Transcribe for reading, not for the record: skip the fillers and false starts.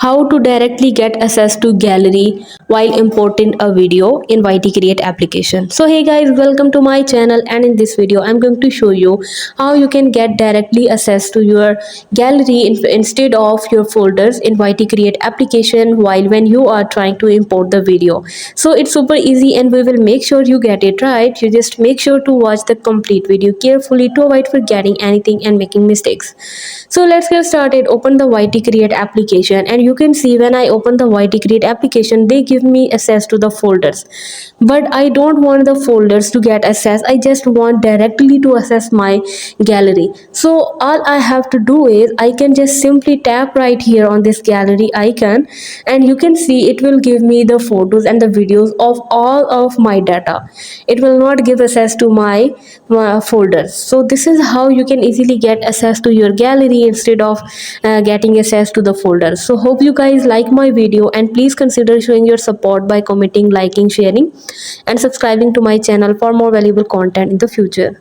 How to directly get access to gallery while importing a video in YT Create application. So hey guys, welcome to my channel, and in this video I'm going to show you how you can get directly access to your gallery instead of your folders in YT Create application while when you are trying to import the video. So it's super easy and we will make sure you get it right. You just make sure to watch the complete video carefully to avoid forgetting anything and making mistakes. So let's get started. Open the YT Create application, and you can see when I open the YT Create application, they give me access to the folders. But I don't want the folders to get access. I just want directly to access my gallery. So all I have to do is I can just simply tap right here on this gallery icon, and you can see it will give me the photos and the videos of all of my data. It will not give access to my folders. So this is how you can easily get access to your gallery instead of getting access to the folders. So hope you guys like my video, and please consider showing your support by commenting, liking, sharing and subscribing to my channel for more valuable content in the future.